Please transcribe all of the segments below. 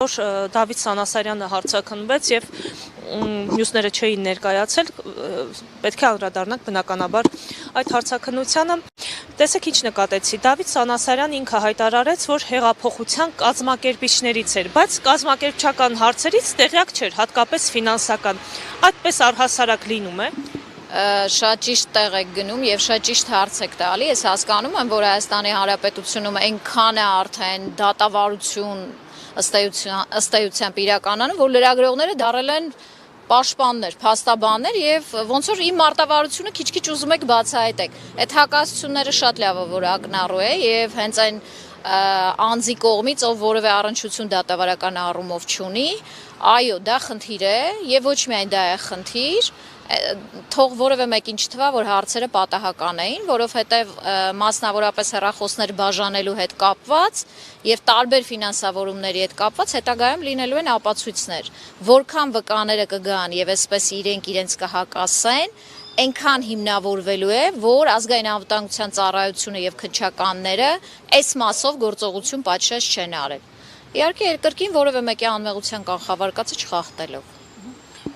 Դավիթ Սանասարյանը հարցաքննվեց եւ մյուսները չէին ներկայացել, պետք է անդրադառնանք բնականաբար այդ հարցաքննությանը։ Տեսեք ինչ նկատեցի, Դավիթ Սանասարյանը ինքը հայտարարեց, որ հեղափոխության կազմակերպիչներից էր, բայց կազմակերպչական հարցերից տեղյակ չէր, հատկապես ֆինանսական։ Այդպես առհասարակ լինում է։ Շատ ճիշտ տեղ եք գնում եւ շատ ճիշտ հարց եք տալի։ Ես հասկանում եմ, որ Հայաստանի Հանրապետությունում այնքան է արդեն դատավարություն ըստ էությամբ իրականանում, որ լրագրողները դառել են պաշտպաններ, փաստաբաններ եւ ոնց որ իմ մարտավարությունը քիչ-քիչ ուզում եք բացահայտեք։ Այդ հակասությունները շատ լավ է, որ ակնառու է եւ հենց այն անձի կողմից, ով որևէ առնչություն դատավարական առումով չունի, այո, դա խնդիր է եւ ոչ միայն դա է խնդիր, թող որևէ մեկին չթվա, որ հարցերը պատահական էին, որովհետև մասնավորապես հեռախոսներ բաժանելու հետ կապված եւ տարբեր ֆինանսավորումների հետ կապված հետագայում լինելու են ապացույցներ, որքան վկաները կգան եւ այսպես իրենց կհակասեն, այնքան հիմնավորվելու է, որ ազգային անվտանգության ծառայությունը եւ քննչականները այս մասով գործողություն պատշաճ չեն արել։ Իհարկե երկրկին որևէ մեկի անմեղության կանխավարկածը չխախտելով։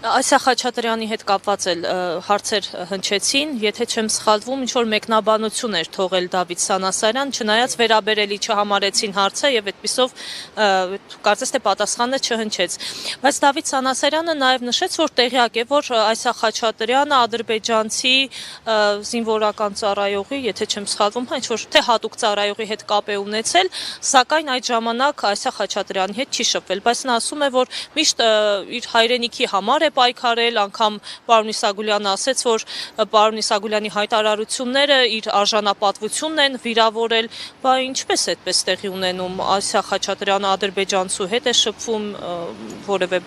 Այսա Խաչատրյանի հետ կապված էլ հարցեր հնչեցին, եթե չեմ սխալվում, ինչ-որ մեկնաբանություն էր թողել Դավիթ Սանասարյան, չնայած վերաբերելի չհամարեցին հարցը եւ այդպիսով կարծես թե պատասխանը չհնչեց։ Բայց Դավիթ Սանասարյանը նաեւ նշեց, որ տեղյակ է, որ Այսա Խաչատրյանը ադրբեջանցի զինվորական ծառայողի, եթե չեմ սխալվում, ինչ-որ թե հատուկ ծառայողի հետ կապ է ունեցել, սակայն այդ ժամանակ Այսա Խաչատրյանի հետ չի շփվել, բայց նա ասում է, որ միշտ իր հայրենիքի համար է պայքարել, անգամ պարոն Իսագուլյանը ասեց, որ պարոն Իսագուլյանի հայտարարությունները իր արժանապատվությունն են վիրավորել, բա ինչպես այդպես տեղի ունենում, Այսա Խաչատրյանը ադրբեջանցու հետ է շփվում, որևէ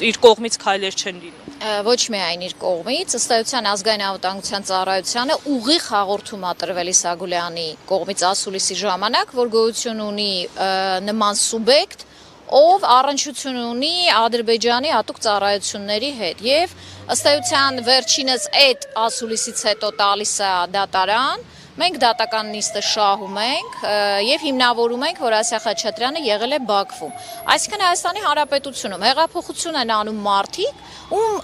իր կողմից քայլեր չեն լինում։ Ոչ միայն իր կողմից, ըստ էության ազգային անվտանգության ծառայությանը ուղիղ հաղորդում ա տրվել Իսագուլյանի կողմից ասուլիսի ժամանակ, որ գոյություն ունի նման սուբյեկտ, ով առնչություն ունի Ադրբեջանի հատուկ ծառայությունների հետ եւ ըստ էության վերջինս այդ ասուլիսից հետո տալիս է դատարան, մենք դատական նիստը շահում ենք եւ հիմնավորում ենք, որ Այսա Խաչատրյանը եղել է Բաքվում։ Այսինքն Հայաստանի Հանրապետությունում հեղափոխություն են անում մարդիկ, ում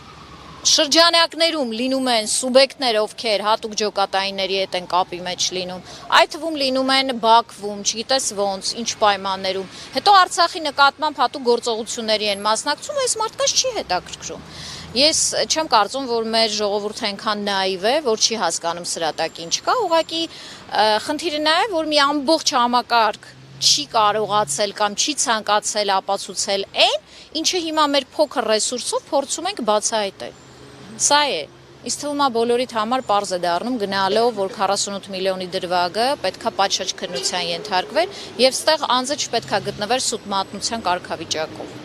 շրջանակներում լինում են սուբյեկտներ, ովքեր հատուկ ջոկատայինների հետ են կապի մեջ լինում, այդ թվում լինում են Բաքվում, չգիտես ոնց, ինչ պայմաններում, հետո Արցախի նկատմամբ հատուկ գործողությունների են մասնակցում, այս մարդկանց չի հետաքրքրում։ Ես չեմ կարծում, որ մեր ժողովուրդը այնքան նաիվ է, որ չի հասկանում սրա տակ ինչ կա, ուղղակի խնդիրը նա է, որ մի ամբողջ համակարգ չի կարողացել կամ չի ցանկացել ապացուցել այն, ինչը հիմա մեր փոքր ռեսուրսով փորձում ենք բացահայտել։ Սա է, իսկ թվում է բոլորիդ համար պարզ է դառնում գնալով, որ 48 միլիոնի դրվագը պետքա պատշաճ քննության ենթարկվեր եւ ստեղ անձը չպետքա գտնվեր սուտ մատնության կարգավիճակով։